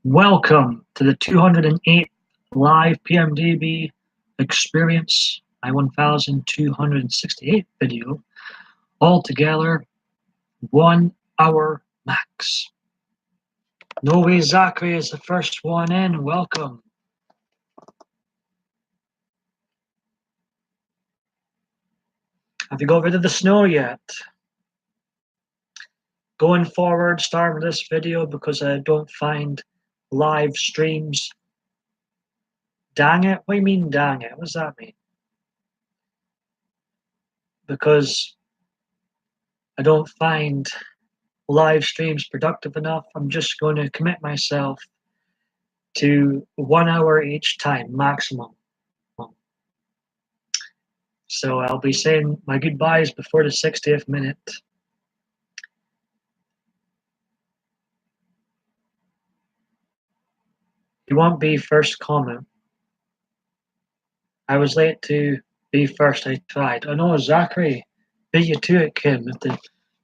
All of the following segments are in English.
Welcome to the 208th live PMDB experience, my 1268th video, altogether 1 hour max. No Way Zachary is the first one in, welcome. Have you got rid of the snow yet? Going forward, starting this video because I don't find live streams. Dang it? What do you mean, dang it? What does that mean? Because I don't find live streams productive enough, I'm just going to commit myself to 1 hour each time, maximum. So I'll be saying my goodbyes before the 60th minute. You won't be first comment. I was late to be first, I tried. Oh no, Zachary, beat you to it, Kim. You have to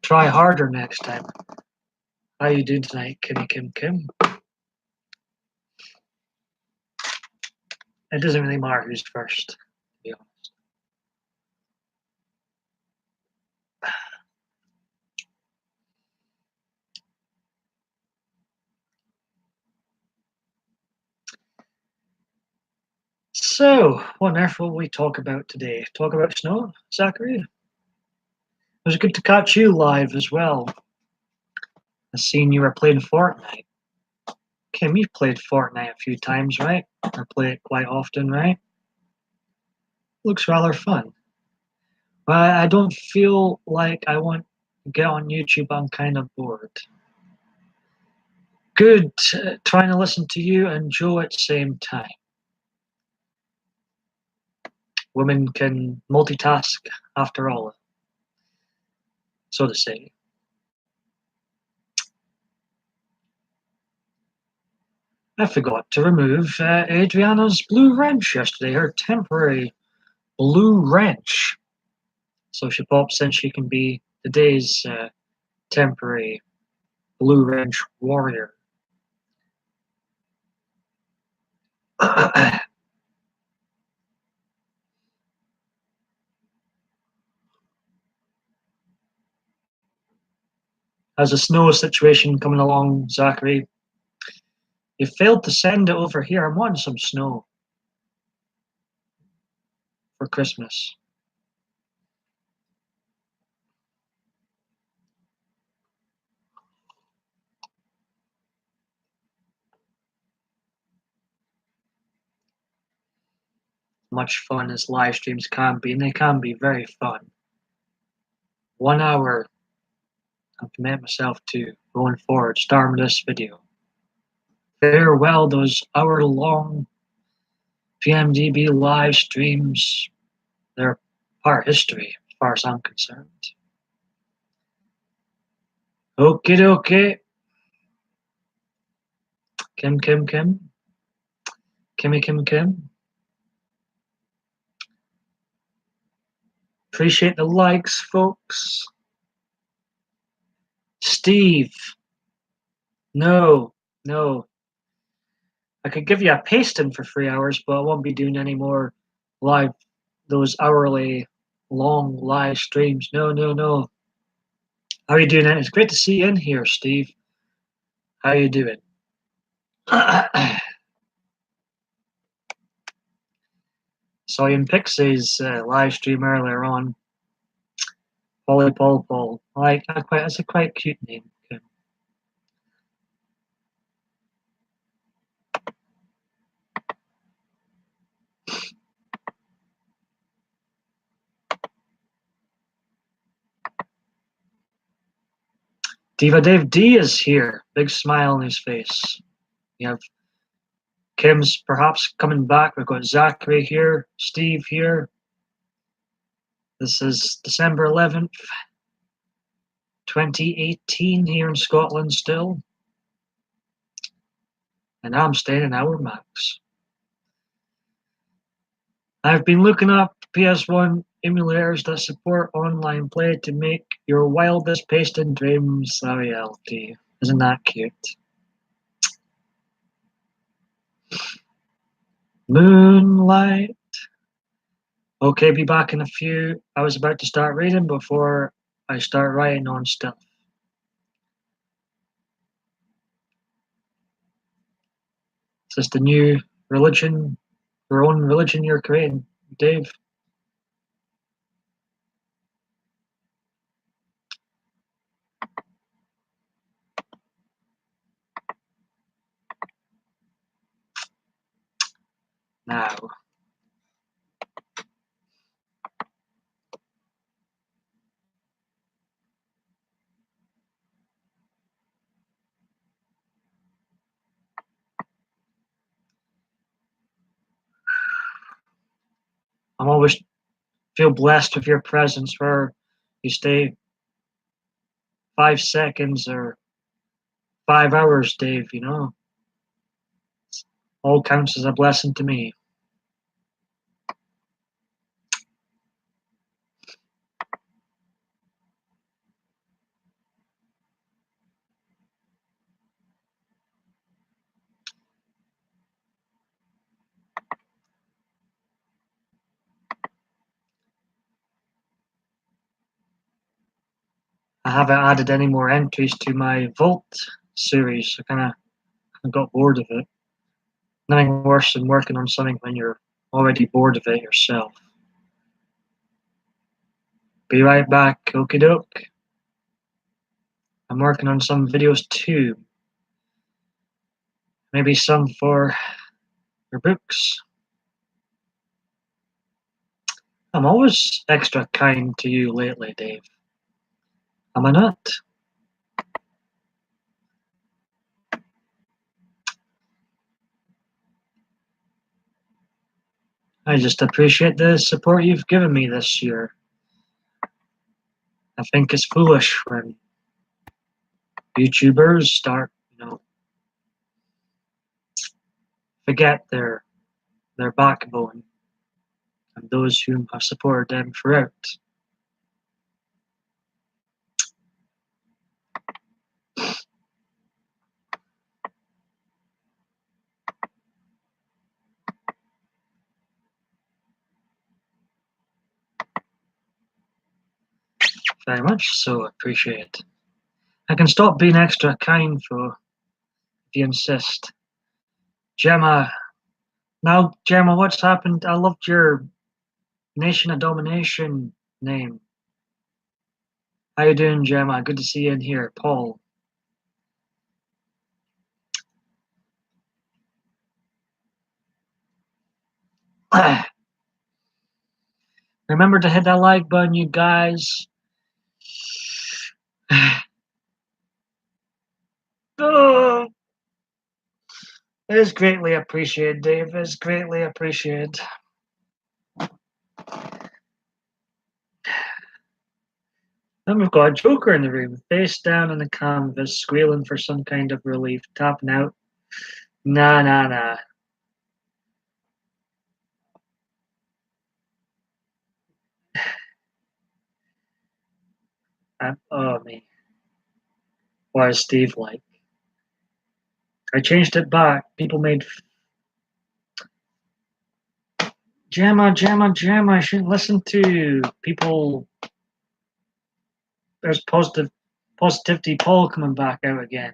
try harder next time. How you doing tonight, Kimmy Kim? It doesn't really matter who's first, to be honest. So, what on earth will we talk about today? Talk about snow, Zachary? It was good to catch you live as well. I seen you were playing Fortnite. Kim, you've played Fortnite a few times, right? I play it quite often, right? Looks rather fun. But I don't feel like I want to get on YouTube. I'm kind of bored. Good trying to listen to you and Joe at the same time. Women can multitask after all, so to say. I forgot to remove Adriana's blue wrench yesterday, her temporary blue wrench. So she pops in, she can be today's temporary blue wrench warrior. How's the snow situation coming along, Zachary? You failed to send it over here. I want some snow for Christmas. Much fun as live streams can be, and they can be very fun. 1 hour I've committed myself to going forward, starting this video. Farewell those hour-long PMDB live streams. They're part history as far as I'm concerned. Okie dokie. Kim. Kimmy. Appreciate the likes, folks. Steve. No. I could give you a pasting for 3 hours, but I won't be doing any more those hourly long live streams. No. How are you doing? It's great to see you in here, Steve. How are you doing? Saw you in Pixie's live stream earlier on. Paul. That's a quite cute name. Okay. Diva Dave D is here. Big smile on his face. We have Kim's perhaps coming back. We've got Zachary here, Steve here. This is December 11th, 2018 here in Scotland still. And I'm staying an hour max. I've been looking up PS1 emulators that support online play to make your wildest pasted dreams a reality. Isn't that cute? Moonlight. Okay, be back in a few. I was about to start reading before I start writing on stuff. Is this the new religion, your own religion you're creating, Dave? Now, I'm always feel blessed with your presence where you stay 5 seconds or 5 hours, Dave, you know. All counts as a blessing to me. I haven't added any more entries to my Vault series. I got bored of it. Nothing worse than working on something when you're already bored of it yourself. Be right back, okie doke. I'm working on some videos too. Maybe some for your books. I'm always extra kind to you lately, Dave. Am I not? I just appreciate the support you've given me this year. I think it's foolish when YouTubers start, forget their backbone and those who have supported them throughout. Very much so appreciate. I can stop being extra kind though, if you insist. Gemma, now Gemma, what's happened? I loved your Nation of Domination name. How you doing, Gemma? Good to see you in here. Paul. Remember to hit that like button, you guys. Oh, it is greatly appreciated, Dave. It is greatly appreciated. Then we've got a Joker in the room, face down on the canvas, squealing for some kind of relief, tapping out. Nah, nah, nah. Oh, me. What is Steve like? I changed it back. People made. Gemma, Gemma, Gemma. I shouldn't listen to people. There's positivity Paul coming back out again.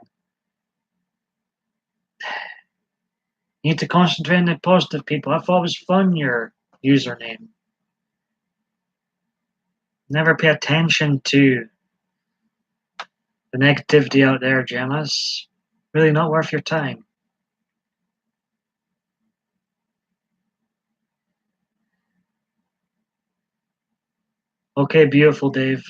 You need to concentrate on the positive people. I thought it was fun, your username. Never pay attention to the negativity out there, Gemma. It's really not worth your time. Okay, beautiful, Dave.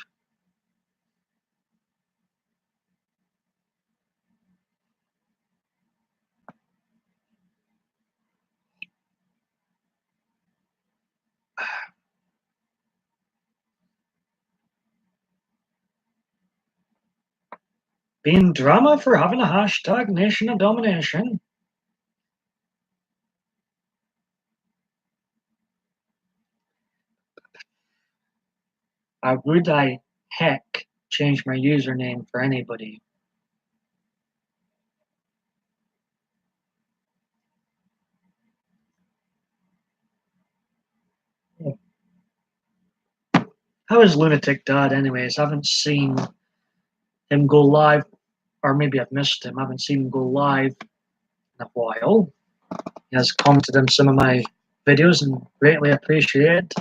Being drama for having a hashtag Nation of Domination. Would I heck change my username for anybody? How is Lunatic Dad anyways? I haven't seen him go live, or maybe I've missed him. I haven't seen him go live in a while. He has commented on some of my videos and greatly appreciate it.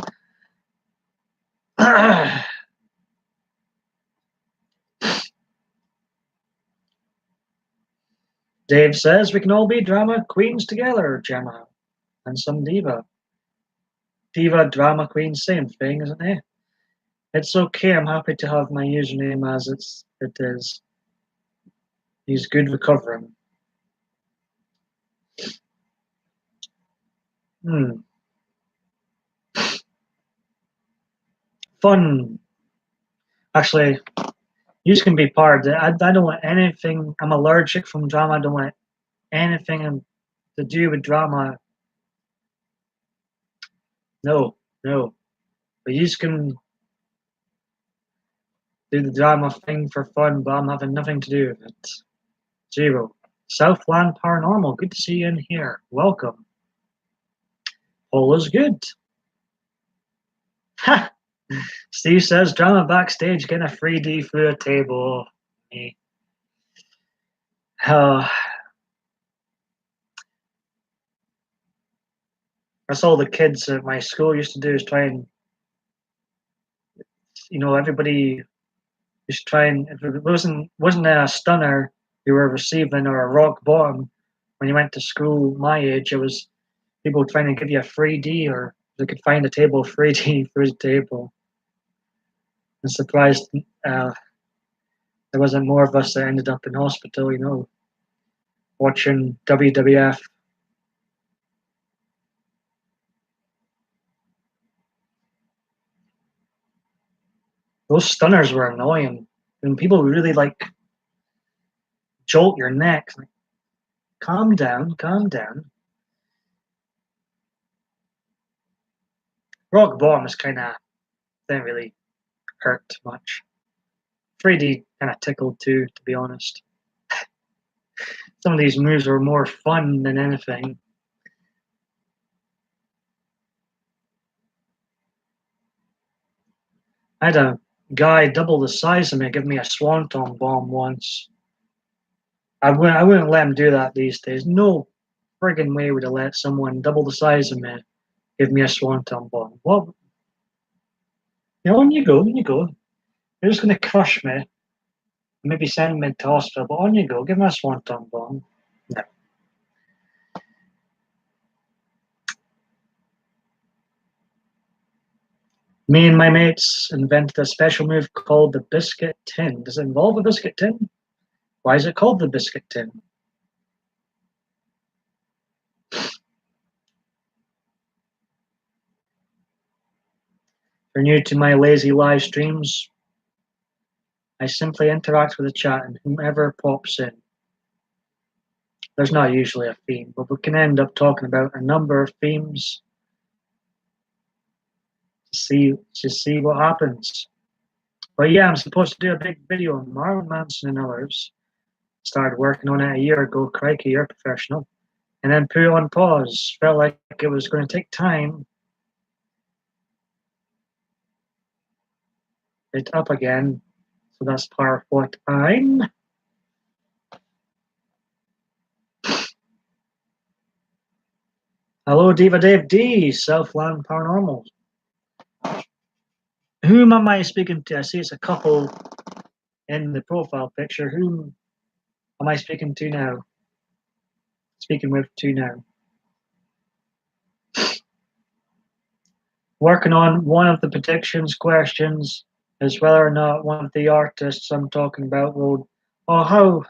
Dave says we can all be drama queens together, Gemma, and some diva. Diva, drama queen, same thing, isn't it? It's okay, I'm happy to have my username as it is. He's good recovering. Fun. Actually, you can be part. I don't want anything. I'm allergic from drama. I don't want anything to do with drama. No, no. But you can do the drama thing for fun, but I'm having nothing to do with it. Zero. Southland Paranormal, good to see you in here. Welcome. All is good. Ha! Steve says drama backstage, getting a 3D through a table. Me. That's all the kids at my school used to do is try and, everybody used to try and, if it wasn't a stunner you were receiving or a rock bottom when you went to school my age, it was people trying to give you a 3D or they could find a table 3D through the table. I'm surprised there wasn't more of us that ended up in hospital, watching WWF. Those stunners were annoying. And people really jolt your neck. Like, calm down, calm down. Rock bottom is didn't really hurt much. 3D kind of tickled too, to be honest. Some of these moves were more fun than anything. I had a guy double the size of me give me a swanton bomb once. I wouldn't let him do that these days. No friggin' way would I let someone double the size of me give me a swanton bomb. What? On you go, on you go. You're just gonna crush me. Maybe send me to hospital, but on you go. Give me a swanton bomb. No. Me and my mates invented a special move called the biscuit tin. Does it involve a biscuit tin? Why is it called the biscuit tin? If you're new to my lazy live streams, I simply interact with the chat and whomever pops in. There's not usually a theme, but we can end up talking about a number of themes to see what happens. But yeah, I'm supposed to do a big video on Marilyn Manson and others. Started working on it a year ago. Crikey, you're professional. And then put it on pause. Felt like it was going to take time. It up again. So that's part of what I'm. Hello, Diva Dave D, Southland Paranormal. Whom am I speaking to? I see it's a couple in the profile picture. Whom am I speaking to now? Speaking with to now. Working on one of the predictions questions is whether or not one of the artists I'm talking about will. Oh, how.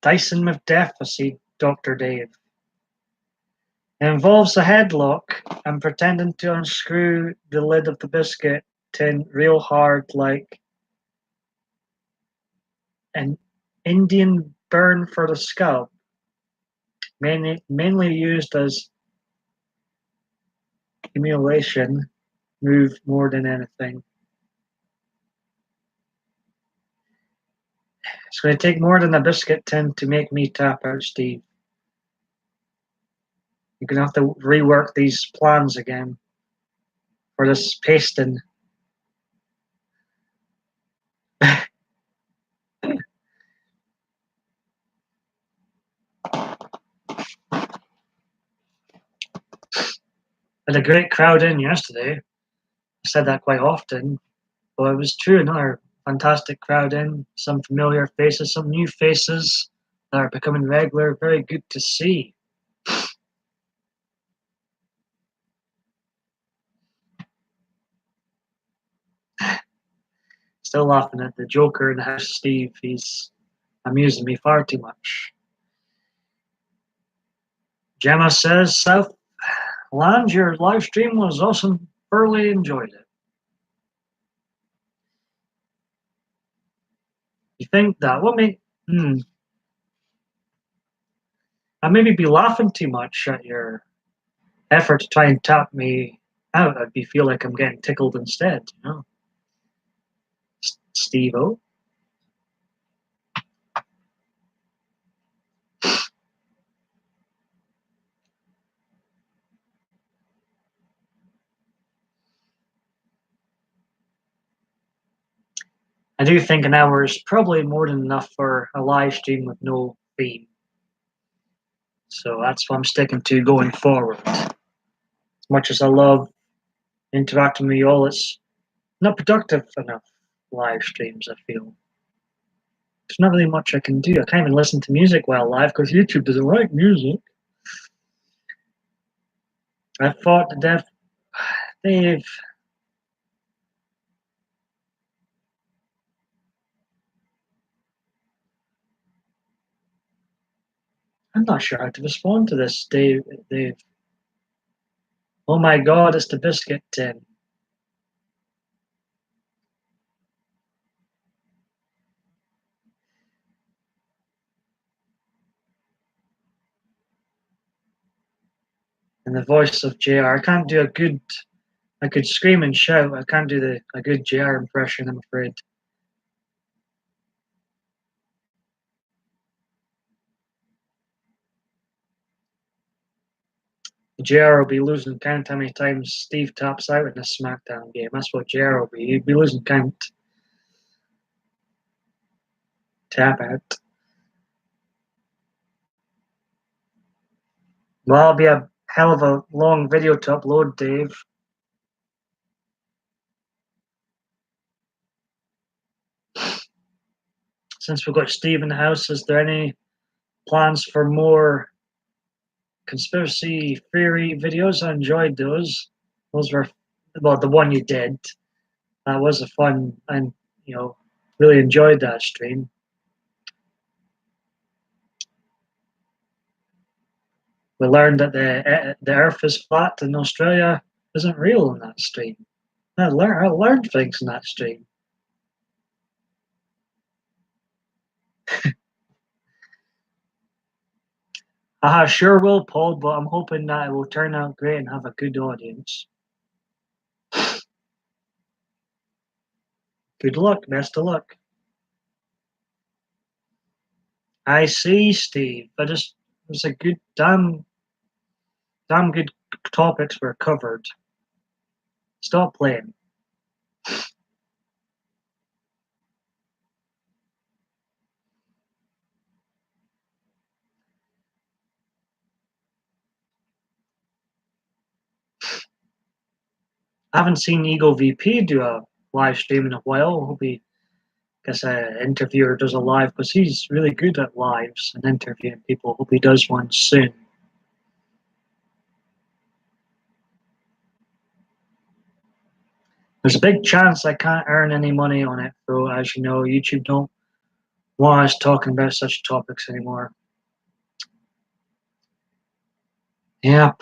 Dyson with death, I see, Dr. Dave. It involves a headlock and pretending to unscrew the lid of the biscuit tin real hard like an Indian burn for the scalp, mainly used as humiliation move more than anything. It's going to take more than a biscuit tin to make me tap out, Steve. You're gonna have to rework these plans again for this pasting. Had a great crowd in yesterday. I said that quite often, but it was true. Another fantastic crowd in. Some familiar faces, some new faces that are becoming regular. Very good to see. Still laughing at the Joker in the house, Steve. He's amusing me far too much. Gemma says, Southland, your live stream was awesome. Thoroughly enjoyed it. You think that? What may I maybe be laughing too much at your effort to try and tap me out. I'd feel like I'm getting tickled instead, you know. Steve-O. I do think an hour is probably more than enough for a live stream with no theme. So that's what I'm sticking to going forward. As much as I love interacting with you all, it's not productive enough live streams, I feel. There's not really much I can do. I can't even listen to music while live because YouTube doesn't like music. I thought that they've I'm not sure how to respond to this. Dave. Oh my God, it's the biscuit tin. And the voice of JR. I can't do I could scream and shout. I can't do a good JR impression, I'm afraid. JR will be losing count how many times Steve taps out in a SmackDown game. That's what JR will be. He'd be losing count. Tap out. Well, that'll be a hell of a long video to upload, Dave. Since we've got Steve in the house, is there any plans for more conspiracy theory videos? I enjoyed those. Those were, well, the one you did. That was a fun, and really enjoyed that stream. We learned that the Earth is flat and Australia isn't real in that stream. I learned things in that stream. I sure will, Paul, but I'm hoping that it will turn out great and have a good audience. Good luck, best of luck. I see, Steve. It was a good, damn good topics were covered. Stop playing. I haven't seen Eagle VP do a live stream in a while. Hope he gets an interviewer does a live because he's really good at lives and interviewing people. Hope he does one soon. There's a big chance I can't earn any money on it, though. As you know, YouTube don't want us talking about such topics anymore. Yep.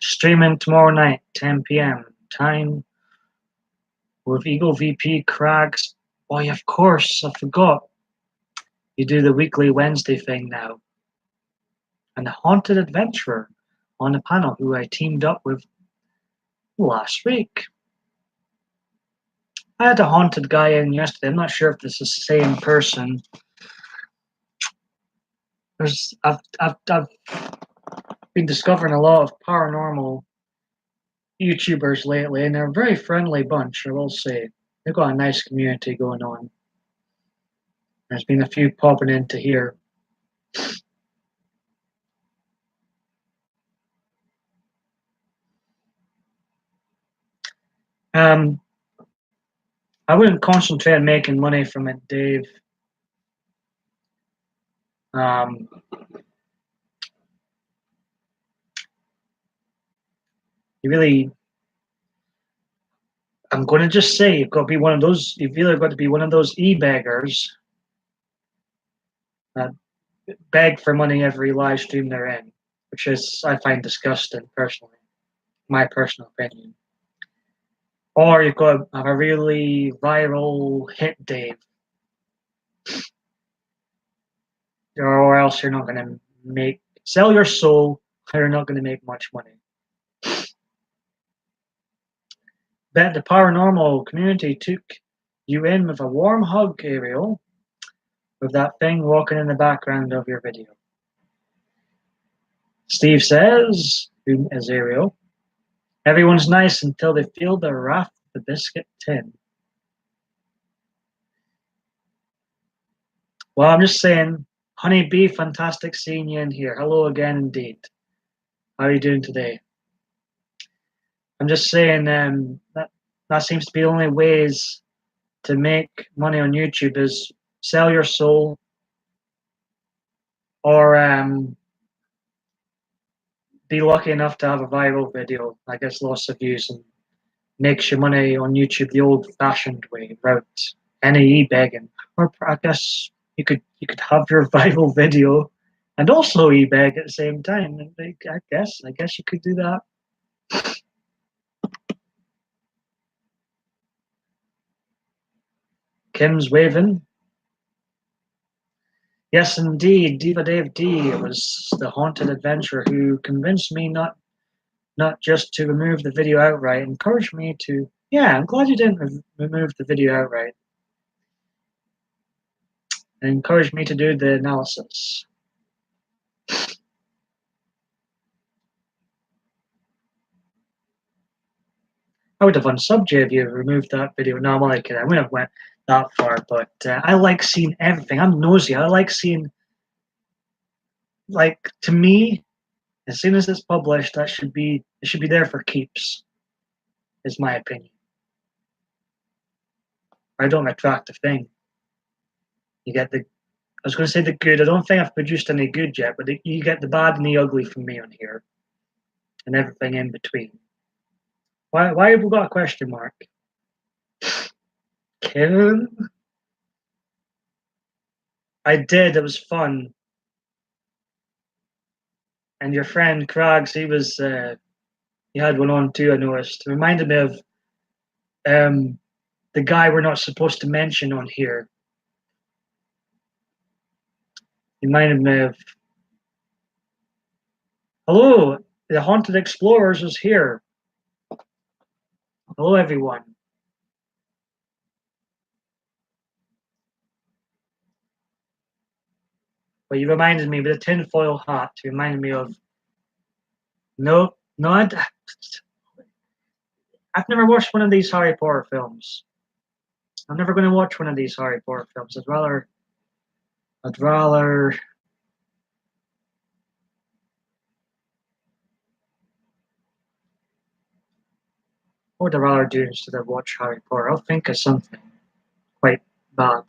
Streaming tomorrow night, 10 p.m. time with Eagle VP Crags. Boy, of course, I forgot. You do the weekly Wednesday thing now. And the Haunted Adventurer on the panel, who I teamed up with last week. I had a haunted guy in yesterday. I'm not sure if this is the same person. I've been discovering a lot of paranormal YouTubers lately, and they're a very friendly bunch, I will say. They've got a nice community going on. There's been a few popping into here. I wouldn't concentrate on making money from it, Dave. Um, you really, I'm going to just say you've got to be one of those. You've either got to be one of those e-beggars that beg for money every live stream they're in, which is I find disgusting personally, my personal opinion. Or you've got to have a really viral hit, Dave, or else you're not going to sell your soul. Or you're not going to make much money. Bet the paranormal community took you in with a warm hug, Ariel, with that thing walking in the background of your video. Steve says, who is Ariel, everyone's nice until they feel the wrath of the biscuit tin. Well, I'm just saying, Honeybee, fantastic seeing you in here. Hello again, indeed. How are you doing today? I'm just saying that seems to be the only ways to make money on YouTube is sell your soul or be lucky enough to have a viral video that gets lots of views and makes your money on YouTube the old-fashioned way, without any e-begging. Or I guess you could have your viral video and also e-beg at the same time. I guess you could do that. Kim's waving. Yes, indeed, Diva Dave D was the haunted adventurer who convinced me not just to remove the video outright, encouraged me to. Yeah, I'm glad you didn't remove the video outright. And encouraged me to do the analysis. I would have unsubbed you if you removed that video. No, I'm only kidding. I wouldn't have went that far, but I like seeing everything. I'm nosy. I like seeing, like, to me, as soon as it's published, it should be there for keeps. Is my opinion. I don't attract a thing. You get the. I was going to say the good. I don't think I've produced any good yet, but you get the bad and the ugly from me on here, and everything in between. Why have we got a question mark? Kevin? I did. It was fun. And your friend Krags, he had one on too. I noticed. It reminded me of the guy we're not supposed to mention on here. He reminded me of. Hello, the Haunted Explorers is here. Hello, everyone. But you reminded me with a tinfoil hat. You reminded me of. No, I've never watched one of these Harry Potter films. I'm never going to watch one of these Harry Potter films. I'd rather. What would I rather do instead of watch Harry Potter? I'll think of something quite bad.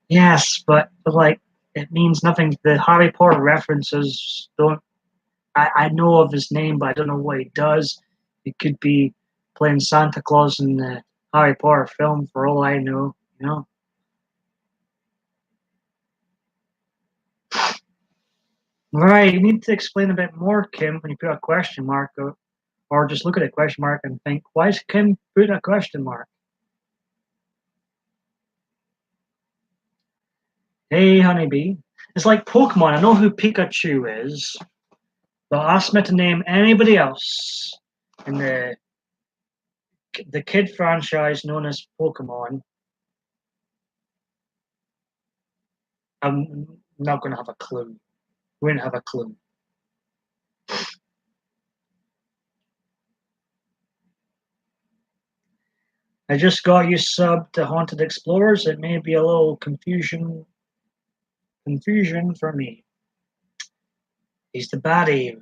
Yes, but like it means nothing. The Harry Potter references don't. I know of his name, but I don't know what he does. He could be playing Santa Claus in the Harry Potter film, for all I know. You know. Right, you need to explain a bit more, Kim, when you put a question mark, or just look at a question mark and think, why is Kim put a question mark? Hey, honeybee. It's like Pokemon. I know who Pikachu is, but ask me to name anybody else in the kid franchise known as Pokemon. I'm not going to have a clue. wouldn't have a clue. I just got you subbed to Haunted Explorers. It may be a little confusion for me. He's the baddie,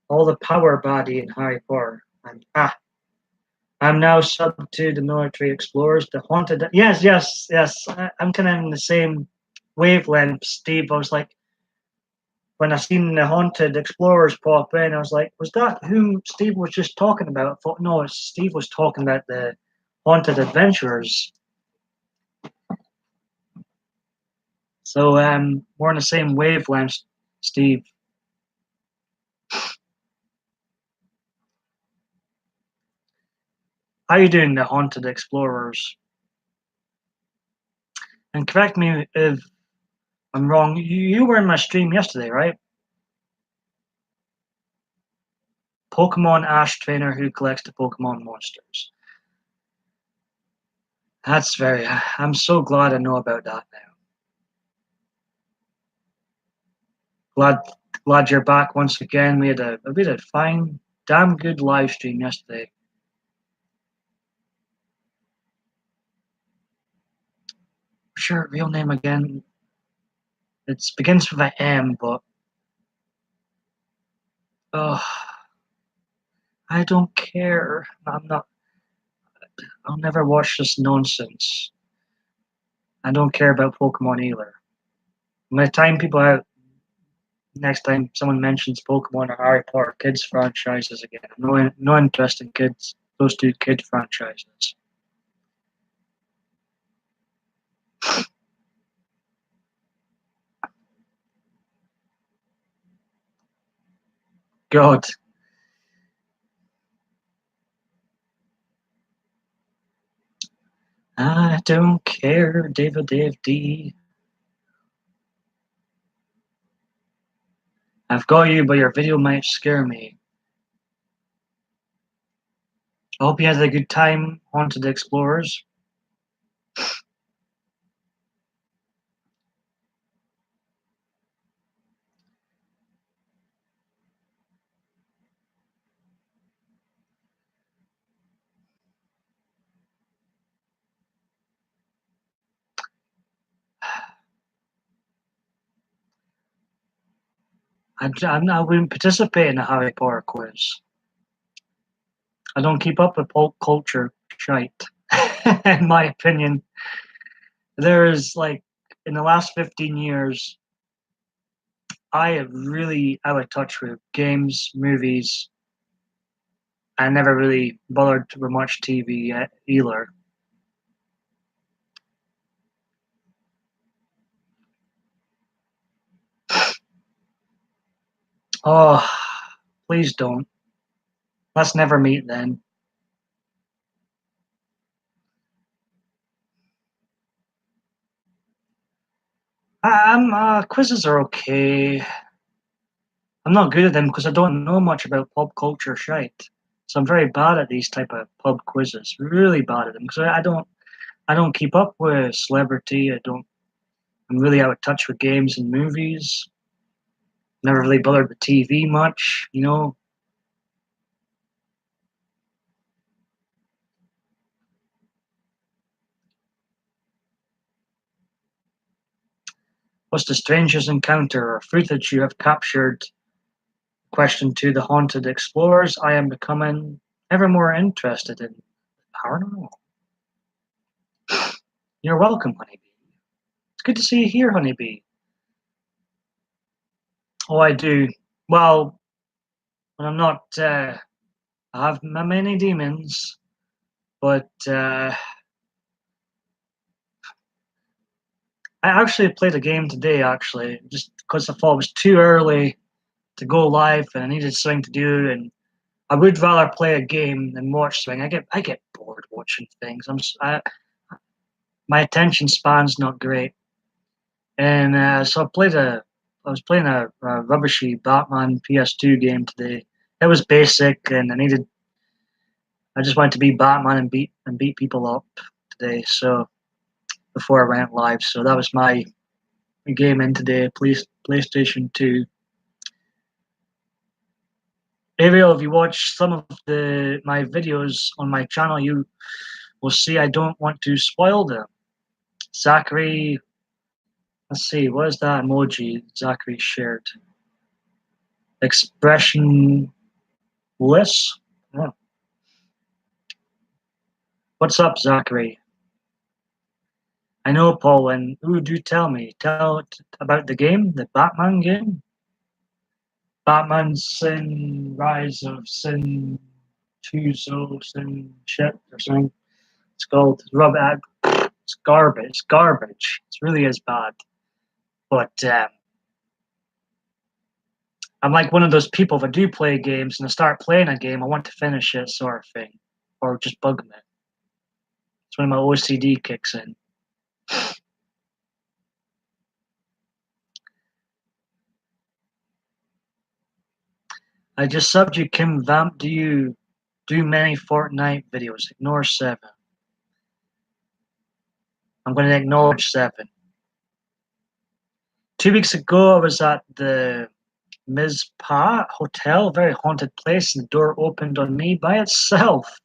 all the power baddie in Harry Potter. And I'm now subbed to the Military Explorers, the Haunted. Yes. I'm kind of in the same wavelength, Steve. I was like, when I seen the Haunted Explorers pop in, I was like, was that whom Steve was just talking about? I thought, no, Steve was talking about the Haunted Adventurers. So we're on the same wavelength, Steve. How you doing, the Haunted Explorers? And correct me if I'm wrong. You were in my stream yesterday, right? Pokemon Ash Trainer who collects the Pokemon monsters. That's very. I'm so glad I know about that now. Glad you're back once again. We had a fine, damn good live stream yesterday. Sure, real name again. It begins with an M, but oh, I don't care. I'm not. I'll never watch this nonsense. I don't care about Pokemon either. I'm gonna time people out next time someone mentions Pokemon or Harry Potter kids franchises again. No interest in kids. Those two kid franchises. God. I don't care, David Dave D. I've got you, but your video might scare me. I hope you had a good time, Haunted Explorers. I wouldn't participate in a Harry Potter quiz. I don't keep up with pop culture shite, in my opinion. There is like in the last 15 years, I have really out of touch with games, movies. I never really bothered with much TV either. Oh, please don't. Let's never meet then. Quizzes are okay. I'm not good at them because I don't know much about pop culture shite. So I'm very bad at these type of pub quizzes. Really bad at them because I don't keep up with celebrity. I'm really out of touch with games and movies. Never really bothered with TV much, you know. What's the strangest encounter or footage you have captured? Question to the Haunted Explorers. I am becoming ever more interested in paranormal. You're welcome, Honeybee. It's good to see you here, Honeybee. Oh, I do. Well, when I'm not, I have my many demons, but I actually played a game today, actually, just because I thought it was too early to go live and I needed something to do, and I would rather play a game than watch something. I get bored watching things. My attention span's not great, and so I was playing a rubbishy Batman PS2 game today. It was basic, and I just wanted to be Batman and beat people up today. So before I went live, so that was my a game in today, PlayStation 2. Ariel, if you watch some of my videos on my channel, you will see I don't want to spoil them. Zachary, let's see, what is that emoji Zachary shared? Expressionless? Oh. What's up, Zachary? I know, Paul, and ooh, do tell me. Tell about the game, the Batman game? Batman Sin, Rise of Sin, Tuzo, Sin shit or something. It's called it's garbage. It's garbage. It really is bad. But I'm like one of those people that do play games and I start playing a game, I want to finish it, sort of thing, or just bug me. It's when my OCD kicks in. I just subbed you, Kim Vamp. Do you do many Fortnite videos? Ignore 7. I'm going to acknowledge 7. 2 weeks ago, I was at the Mizpah Hotel, very haunted place, and the door opened on me by itself.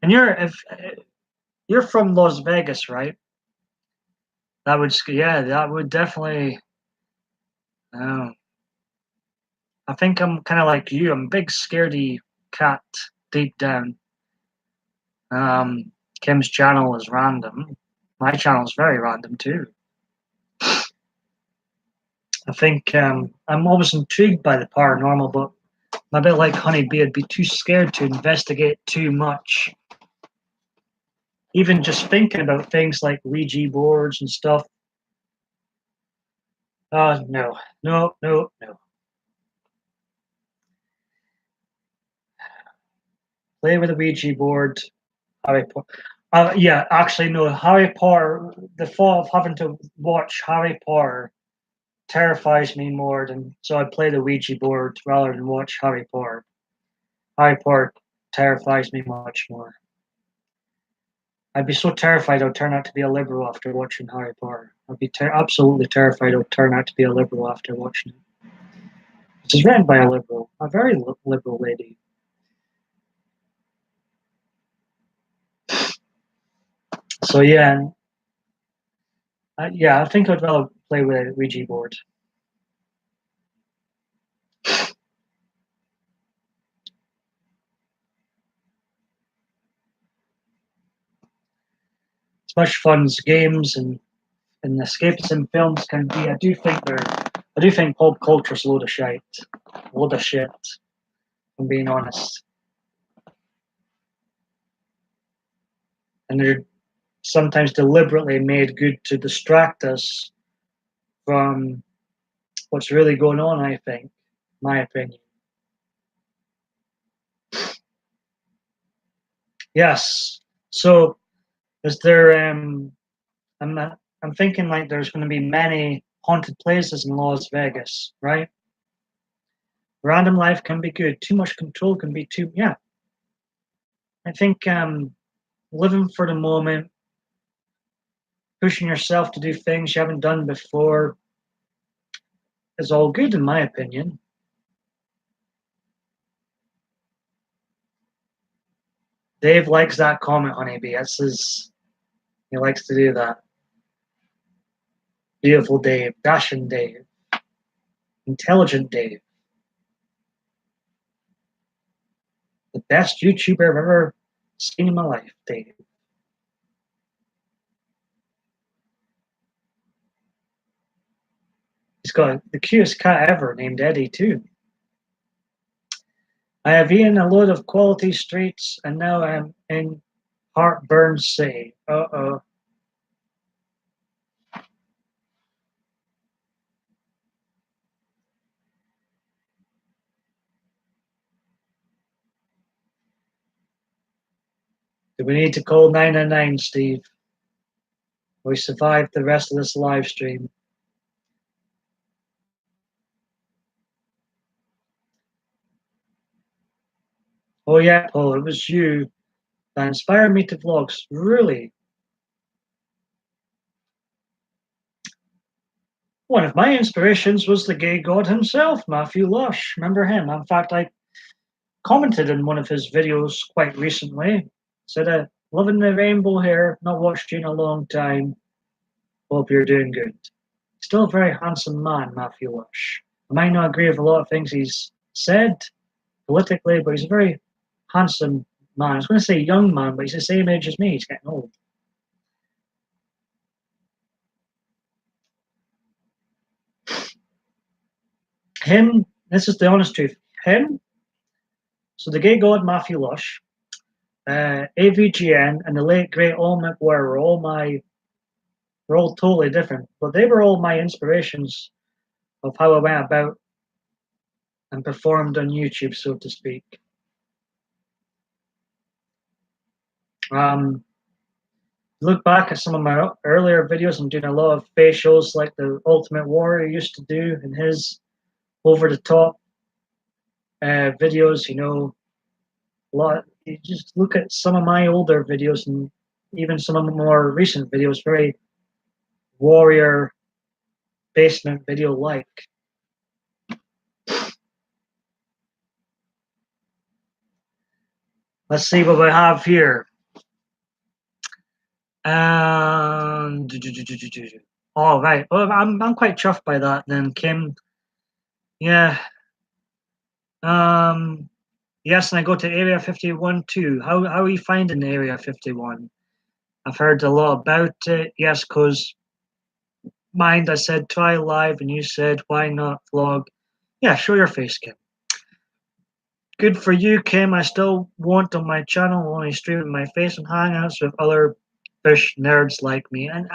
And you're from Las Vegas, right? That would definitely. Oh, I think I'm kind of like you. I'm a big scaredy cat deep down. Kim's channel is random. My channel is very random too. I think I'm always intrigued by the paranormal, but I'm a bit like Honeybee. I'd be too scared to investigate too much. Even just thinking about things like Ouija boards and stuff. No, no, no, no. Play with a Ouija board. Harry Potter. Yeah, actually, no. Harry Potter. The thought of having to watch Harry Potter terrifies me more than so. I play the Ouija board rather than watch Harry Potter. Harry Potter terrifies me much more. I'd be so terrified I'd turn out to be a liberal after watching Harry Potter. I'd be absolutely terrified I'd turn out to be a liberal after watching it. This is written by a liberal, a very liberal lady. So yeah, I think I'd rather play with a Ouija board. As much fun as games and escapism films can be, I do think pop culture's a load of shit. A load of shit, if I'm being honest. And they're sometimes deliberately made good to distract us from what's really going on, I think, my opinion. Yes. So is there I'm thinking like there's gonna be many haunted places in Las Vegas, right? Random life can be good. Too much control can be too yeah. I think living for the moment, pushing yourself to do things you haven't done before is all good in my opinion. Dave likes that comment, Honeybee. He likes to do that. Beautiful Dave, dashing Dave, intelligent Dave, the best YouTuber I've ever seen in my life, Dave. He's got the cutest cat ever named Eddie too. I have eaten a load of quality streets and now I'm in Heartburn City. Uh-oh. Do we need to call 999, Steve? We survived the rest of this live stream. Oh yeah, Paul, it was you that inspired me to vlogs. Really? One of my inspirations was the gay god himself, Matthew Lush. Remember him? In fact, I commented in one of his videos quite recently. Said, loving the rainbow hair, not watched you in a long time. Hope you're doing good. Still a very handsome man, Matthew Lush. I might not agree with a lot of things he's said politically, but he's a very handsome man. I was going to say young man, but he's the same age as me. He's getting old. Him, this is the honest truth. Him, so the gay god Matthew Lush, AVGN, and the late great Al McWhirr were all totally different, but they were all my inspirations of how I went about and performed on YouTube, so to speak. Look back at some of my earlier videos, I'm doing a lot of facials like the Ultimate Warrior used to do in his over-the-top videos. You know, a lot. You just look at some of my older videos and even some of the more recent videos, very warrior basement video like. Let's see what we have here. Oh right. Well, I'm quite chuffed by that then, Kim. Yeah. Yes, and I go to Area 51 too. How are you finding Area 51? I've heard a lot about it. Yes, because mind, I said try live, and you said why not vlog? Yeah, show your face, Kim. Good for you, Kim. I still want on my channel only streaming my face and hangouts with other fish nerds like me. And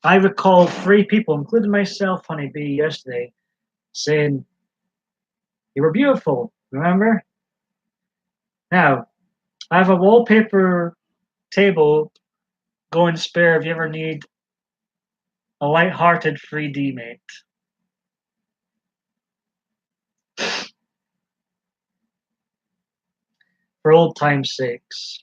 I recall 3 people, including myself, Honeybee, yesterday, saying you were beautiful. Remember? Now, I have a wallpaper table going spare if you ever need a light-hearted 3D mate. For old time's sakes.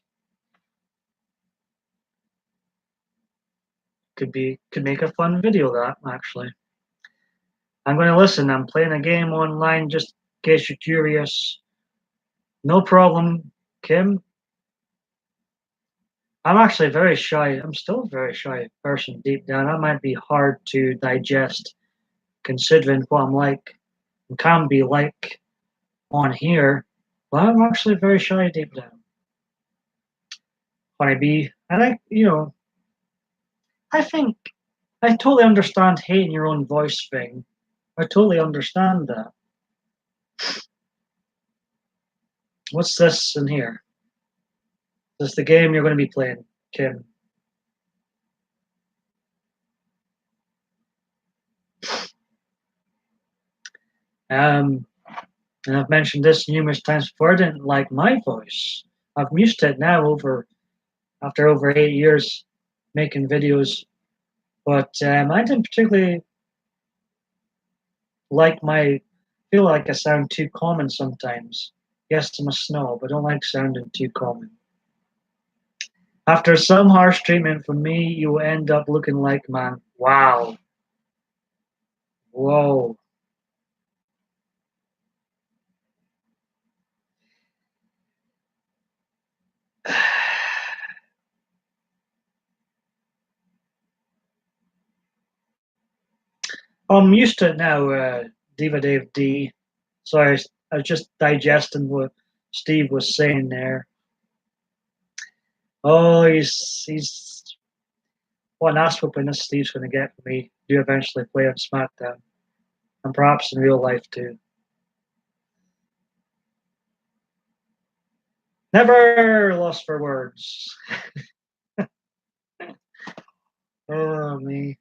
Could make a fun video, that actually. I'm going to listen. I'm playing a game online just in case you're curious. No problem, Kim. I'm actually very shy. I'm still a very shy person deep down. That might be hard to digest considering what I'm like and can be like on here. But I'm actually very shy deep down. Honeybee. And I think I totally understand hating your own voice thing. I totally understand that. What's this in here? This is the game you're going to be playing, Kim. And I've mentioned this numerous times before. I didn't like my voice. I've used it now after over 8 years making videos, but I didn't particularly feel like I sound too common sometimes. Yes, I'm a snob. I don't like sounding too common. After some harsh treatment from me, you will end up looking like man. Wow. Whoa. I'm used to it now, Diva Dave D. Sorry, I was just digesting what Steve was saying there. Oh, he's what an ass whooping this Steve's going to get for me. Do eventually play on SmackDown, and perhaps in real life too. Never lost for words. Oh me.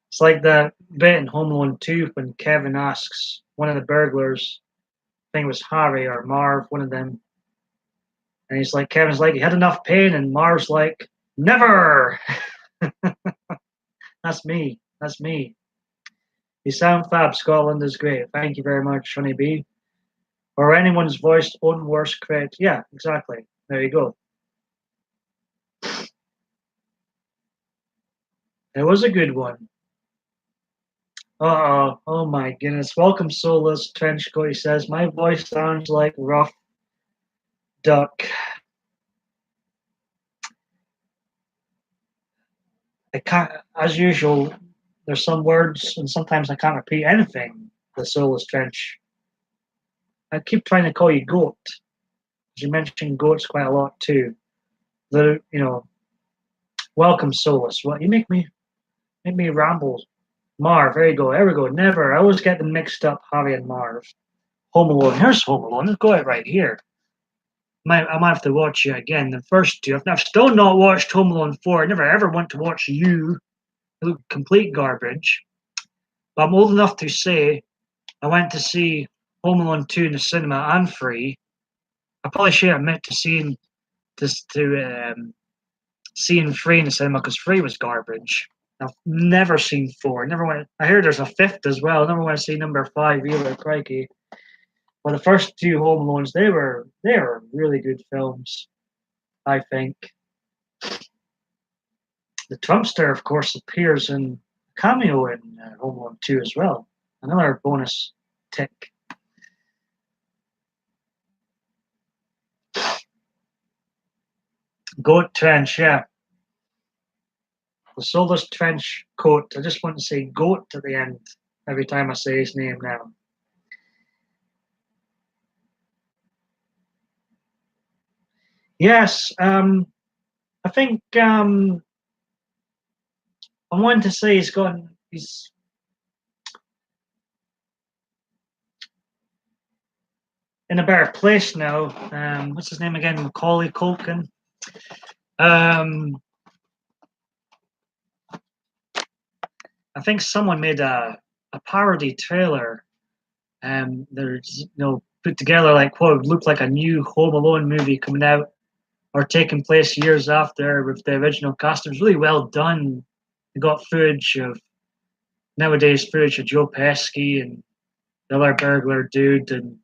It's like that bit in Home Alone 2 when Kevin asks one of the burglars, I think it was Harry or Marv, one of them, and he's like, Kevin's like, he had enough pain, and Marv's like, never. That's me. That's me. You sound fab. Scotland is great. Thank you very much, Honeybee. Or anyone's voiced own worst critic. Yeah, exactly. There you go. It was a good one. Uh-oh. Oh my goodness. Welcome, Soulless Trenchcoat. He says, my voice sounds like rough duck. I can't, as usual, there's some words and sometimes I can't repeat anything. The Soulless Trench. I keep trying to call you goat. You mentioned goats quite a lot too. Welcome, Soulless. What you make me ramble. Marv, there you go. There we go. Never. I always get them mixed up, Harry and Marv. Home Alone. Here's Home Alone. Let's go out right here. I might have to watch you again. The first two. I've still not watched Home Alone 4. I never ever want to watch you. You look complete garbage. But I'm old enough to say I went to see Home Alone 2 in the cinema and free. I probably should admit to seeing free in the cinema because free was garbage. I've never seen 4. Never went. I hear there's a 5th as well. Never want to see number 5 either. Crikey. Well, the first two Home Alones, they were really good films, I think. The Trumpster, of course, appears in cameo in Home Alone 2 as well. Another bonus tick. Goat Trench, yeah. The Soulless Trench coat. I just want to say goat at the end every time I say his name now. Yes, I think I wanted to say he's in a better place now. What's his name again? Macaulay Culkin. Um, I think someone made a parody trailer. There's put together like what would look like a new Home Alone movie coming out or taking place years after with the original cast. It was really well done. They got footage of nowadays footage of Joe Pesci and the other burglar dude, and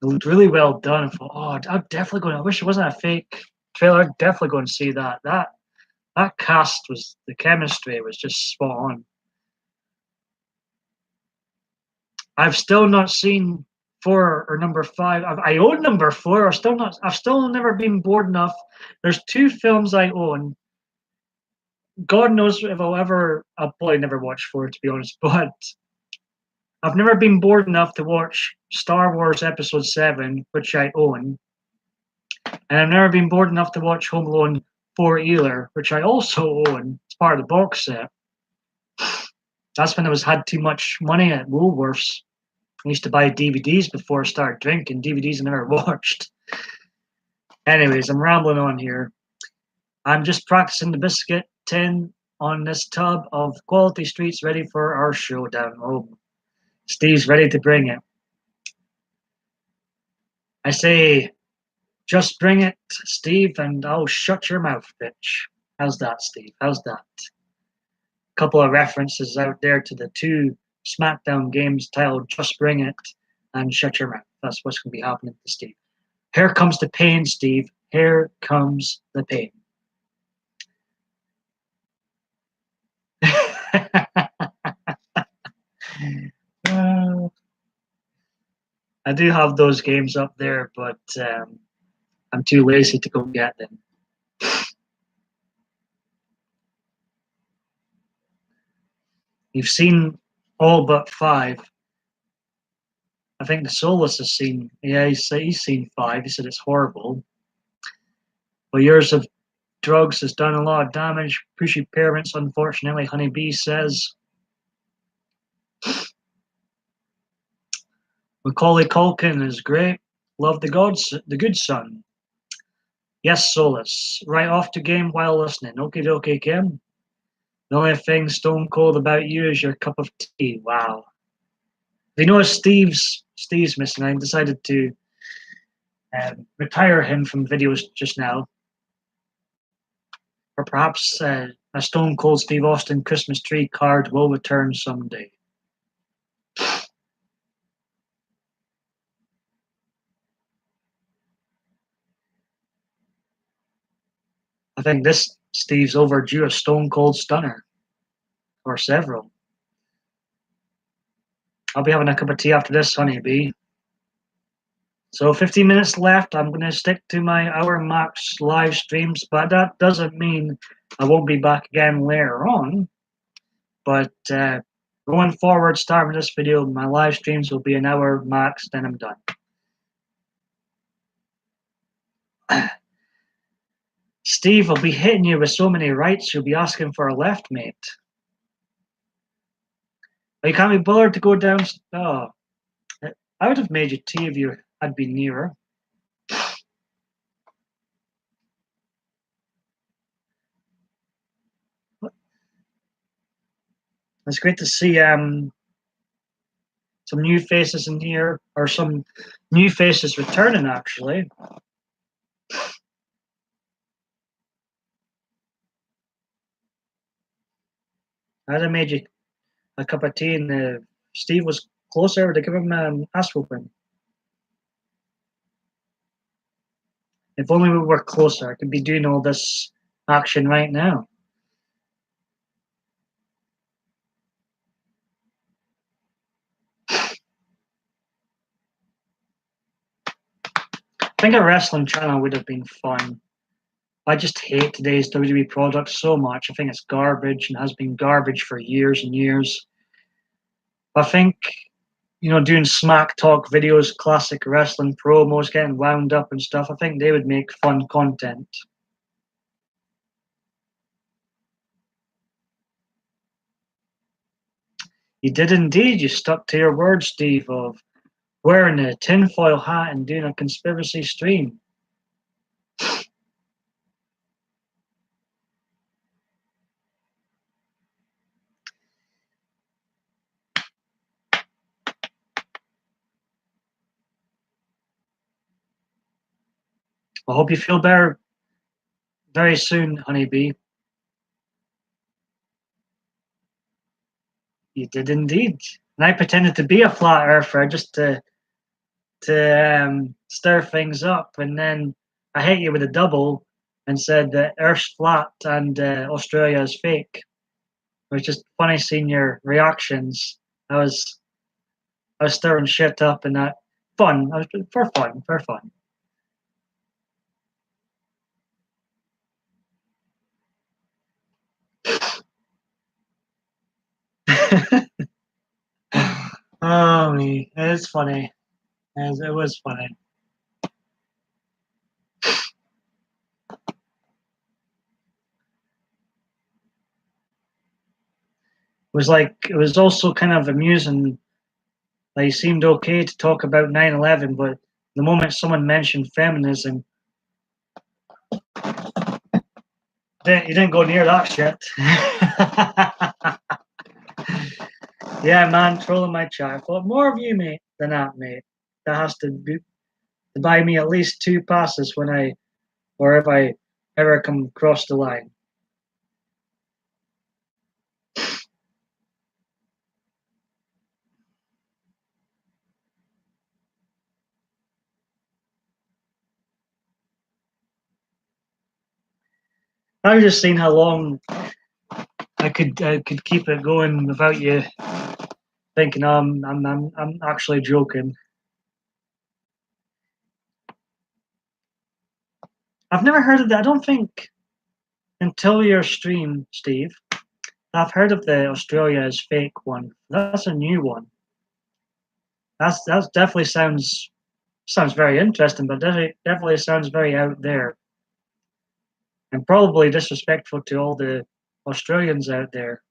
it looked really well done. I thought, oh, I'm definitely going. I wish it wasn't a fake trailer. I'm definitely going to see that. That cast was the chemistry was just spot on. I've still not seen 4 or number 5. I own number 4. I've still never been bored enough. There's 2 films I own. God knows if I'll probably never watch 4 to be honest, but I've never been bored enough to watch Star Wars Episode 7, which I own. And I've never been bored enough to watch Home Alone 4 either, which I also own. It's part of the box set. That's when I had too much money at Woolworths. I used to buy DVDs before I started drinking. DVDs I never watched. Anyways, I'm rambling on here. I'm just practicing the biscuit tin on this tub of quality streets ready for our showdown. Oh, Steve's ready to bring it. I say, just bring it, Steve, and I'll shut your mouth, bitch. How's that, Steve? How's that? Couple of references out there to the 2 SmackDown games titled Just Bring It and Shut Your Mouth. That's what's going to be happening to Steve. Here comes the pain, Steve. Here comes the pain. I do have those games up there, but I'm too lazy to go get them. You've seen all but 5. I think the Solus has seen. Yeah, he's seen 5. He said it's horrible. Well, years of drugs has done a lot of damage. Pushy parents, unfortunately. Honeybee says. Macaulay Culkin is great. Love the good son. Yes, Solus. Right off to game while listening. Okie dokie, Kim. The only thing stone cold about you is your cup of tea. Wow. You know, Steve's missing. I decided to retire him from videos just now, or perhaps a Stone Cold Steve Austin Christmas tree card will return someday. I think this Steve's overdue a Stone Cold Stunner. or several. I'll be having a cup of tea after this, honeybee. So 15 minutes left. I'm going to stick to my hour max live streams, but that doesn't mean I won't be back again later on. But going forward, starting this video, my live streams will be an hour max, then I'm done. Steve, I'll be hitting you with so many rights, you'll be asking for a left, mate. You can't be bothered to go down. Oh, I would have made you tea if you had been nearer. It's great to see some new faces in here, or some new faces returning, actually. I'd have made you a cup of tea, and Steve was closer to give him ass whooping. If only we were closer, I could be doing all this action right now. I think a wrestling channel would have been fun. I just hate today's WWE product so much. I think it's garbage and has been garbage for years and years. I think, doing smack talk videos, classic wrestling promos, getting wound up and stuff, I think they would make fun content. You did indeed. You stuck to your word, Steve, of wearing a tinfoil hat and doing a conspiracy stream. I hope you feel better very soon, honeybee. You did indeed. And I pretended to be a flat earther just to stir things up, and then I hit you with a double and said that Earth's flat and Australia is fake. It was just funny seeing your reactions. I was stirring shit up, and that fun. I was for fun. Oh me, it's funny. It was funny. It was also kind of amusing. Like, it seemed okay to talk about 9/11, but the moment someone mentioned feminism, you didn't go near that shit. Yeah, man, trolling my chat. I thought more of you, mate, than that, mate. That has to buy me at least 2 passes or if I ever come across the line. I was just seeing how long I could keep it going without you thinking I'm actually joking. I've never heard of that. I don't think until your stream, Steve. I've heard of the Australia is fake one. That's a new one. That's definitely sounds very interesting, but definitely sounds very out there, and probably disrespectful to all the Australians out there.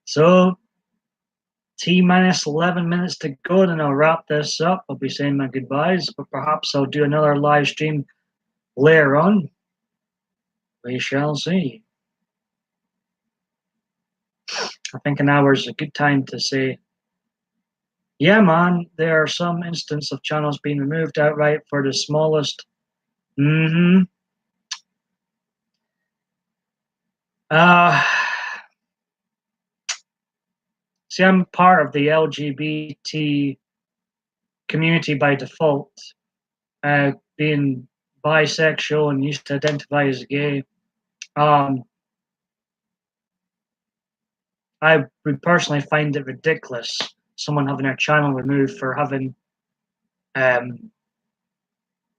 So, T-minus 11 minutes to go, then I'll wrap this up. I'll be saying my goodbyes, but perhaps I'll do another live stream later on. We shall see. I think an hour is a good time to say, yeah, man, there are some instances of channels being removed outright for the smallest. Mm-hmm. See, I'm part of the LGBT community by default, being bisexual and used to identify as gay. I would personally find it ridiculous someone having their channel removed for having, um,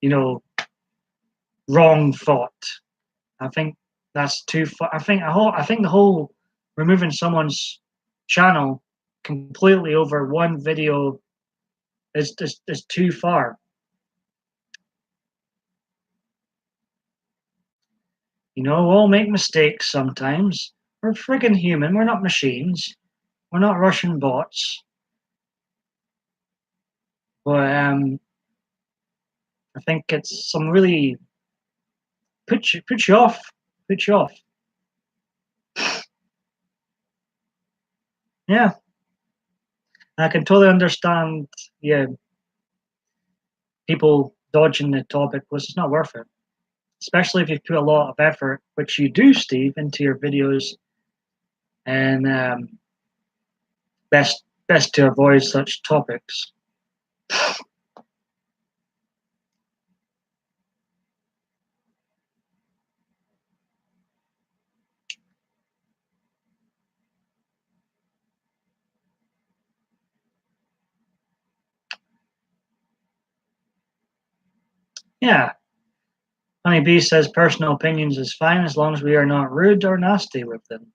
you know, wrong thought. I think that's too far. I think the whole removing someone's channel completely over one video is too far. You know, we'll make mistakes sometimes. We're friggin' human. We're not machines. We're not Russian bots. But I think it's some really put you off. Put you off. Yeah, I can totally understand. Yeah, people dodging the topic was it's not worth it. Especially if you've put a lot of effort, which you do, Steve, into your videos, and best to avoid such topics. Yeah, Honeybee says personal opinions is fine as long as we are not rude or nasty with them.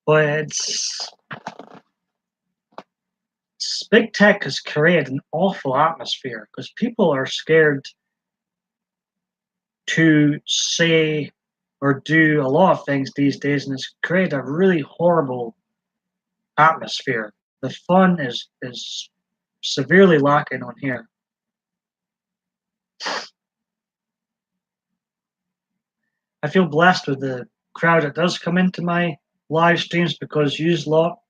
But it's big tech has created an awful atmosphere because people are scared to say or do a lot of things these days, and it's created a really horrible atmosphere. The fun is severely lacking on here. I feel blessed with the crowd that does come into my live streams because you lot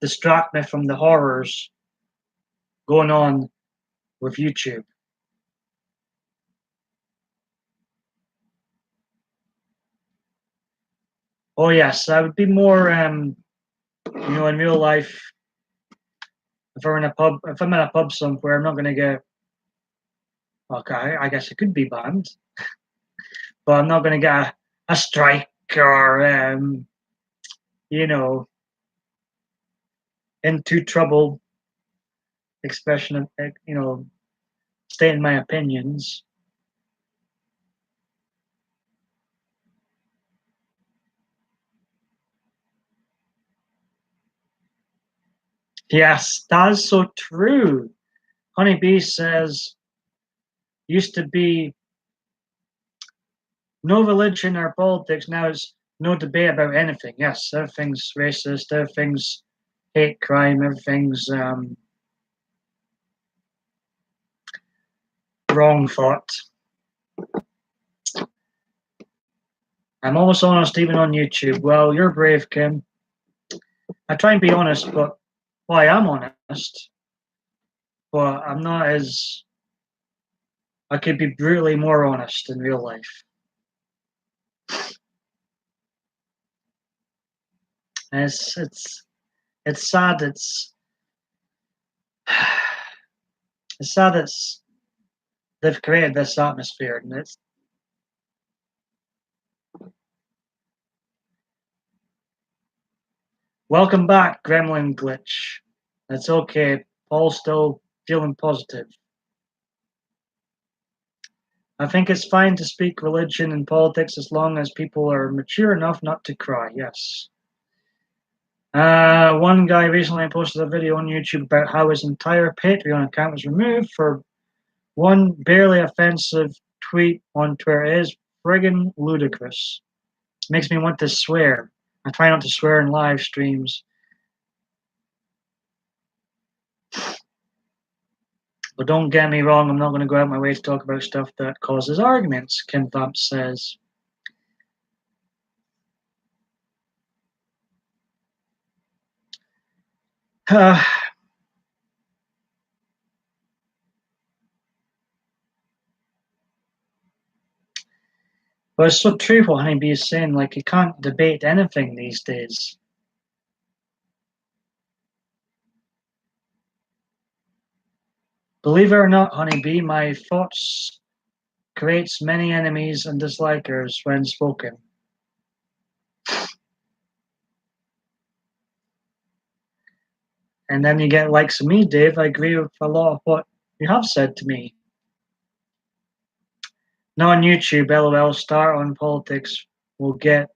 distract me from the horrors going on with YouTube. Oh yes, I would be more, in real life. If I'm in a pub somewhere, I'm not going to get. Okay, I guess it could be banned, but I'm not going to get a strike or, you know, into trouble. Expression of, stating my opinions. Yes, that's so true. Honeybee says used to be no religion or politics. Now it's no debate about anything. Yes, everything's racist. Everything's hate crime. Everything's wrong thought. I'm always honest, even on YouTube. Well, you're brave, Kim. I try and be honest, but well, I am honest, but I'm not as. I could be brutally more honest in real life. And it's sad. It's sad. They've created this atmosphere, and it's. Welcome back, Gremlin Glitch. It's okay. Paul's still feeling positive. I think it's fine to speak religion and politics as long as people are mature enough not to cry. Yes. One guy recently posted a video on YouTube about how his entire Patreon account was removed for one barely offensive tweet on Twitter. It is friggin' ludicrous. It makes me want to swear. I try not to swear in live streams. But don't get me wrong, I'm not going to go out my way to talk about stuff that causes arguments, Kim Vamp says. But it's so true what Honeybee is saying. Like, you can't debate anything these days. Believe it or not, Honeybee, my thoughts creates many enemies and dislikers when spoken. And then you get likes of me, Dave. I agree with a lot of what you have said to me. Not on YouTube, LOL, start on politics. We'll get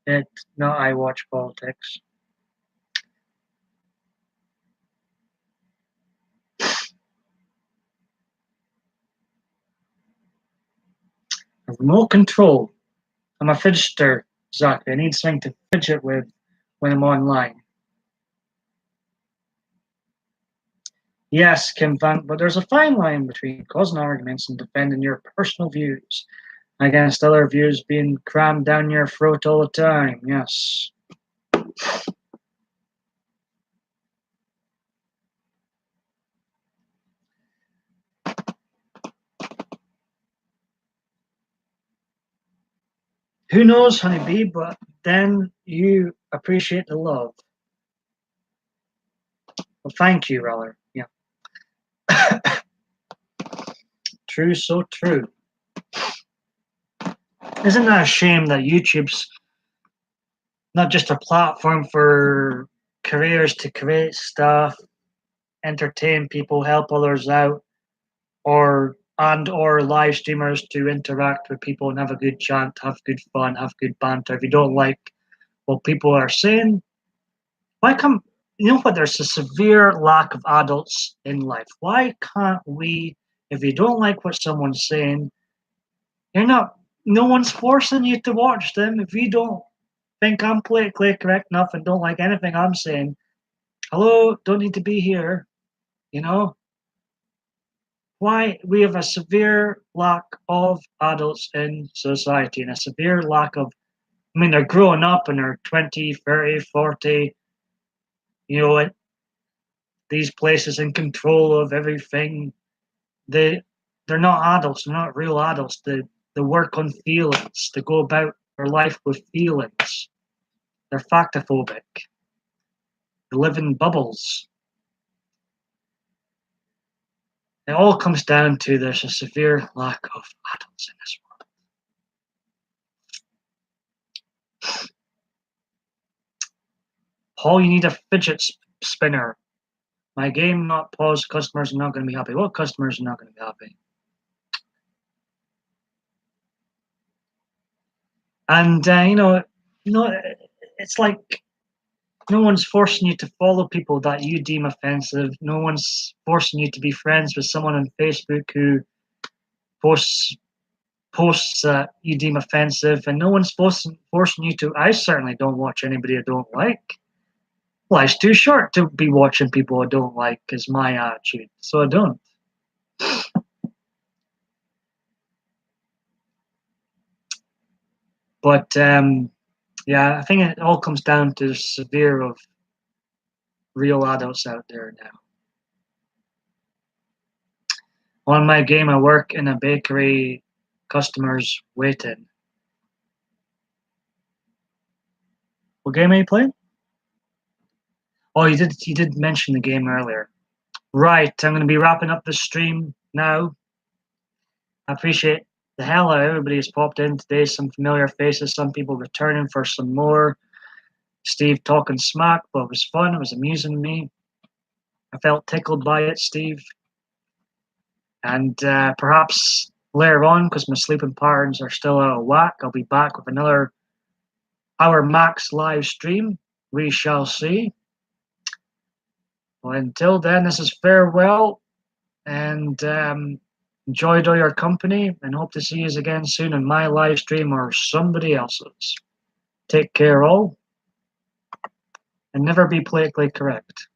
it. Not I watch politics. Remote control. I'm a fidgeter, Zach. I need something to fidget with when I'm online. Yes, Kim Van, but there's a fine line between causing arguments and defending your personal views against other views being crammed down your throat all the time. Yes. Who knows, honeybee, but then you appreciate the love. Well, thank you, rather. Yeah. True, so true. Isn't that a shame that YouTube's not just a platform for careers to create stuff, entertain people, help others out, or live streamers to interact with people and have a good chant, have good fun, have good banter. If you don't like what people are saying, why come? You know what? There's a severe lack of adults in life. Why can't we? If you don't like what someone's saying, you're not. No one's forcing you to watch them. If you don't think I'm politically correct enough and don't like anything I'm saying, hello, don't need to be here. You know why? We have a severe lack of adults in society and a severe lack of. I mean, they're growing up and they're 20, 30, 40. You know, these places in control of everything. They're not adults. They're not real adults. They work on feelings. They go about their life with feelings. They're factophobic. They live in bubbles. It all comes down to there's a severe lack of adults in this world. Paul, you need a fidget spinner. My game not paused. Customers are not going to be happy. What customers are not going to be happy? And it's like no one's forcing you to follow people that you deem offensive. No one's forcing you to be friends with someone on Facebook who posts posts that you deem offensive, and no one's forcing you to. I certainly don't watch anybody I don't like. Life's too short to be watching people I don't like, is my attitude. So I don't. But yeah, I think it all comes down to the severe of real adults out there now. On my game, I work in a bakery. Customers waiting. What game are you playing? Oh, you did mention the game earlier. Right, I'm going to be wrapping up the stream now. I appreciate the hell out of everybody who's popped in today. Some familiar faces, some people returning for some more. Steve talking smack, but it was fun. It was amusing me. I felt tickled by it, Steve. And perhaps later on, because my sleeping patterns are still out of whack, I'll be back with another hour max live stream. We shall see. Well, until then, this is farewell, and enjoyed all your company, and hope to see you again soon in my live stream or somebody else's. Take care, all, and never be politically correct.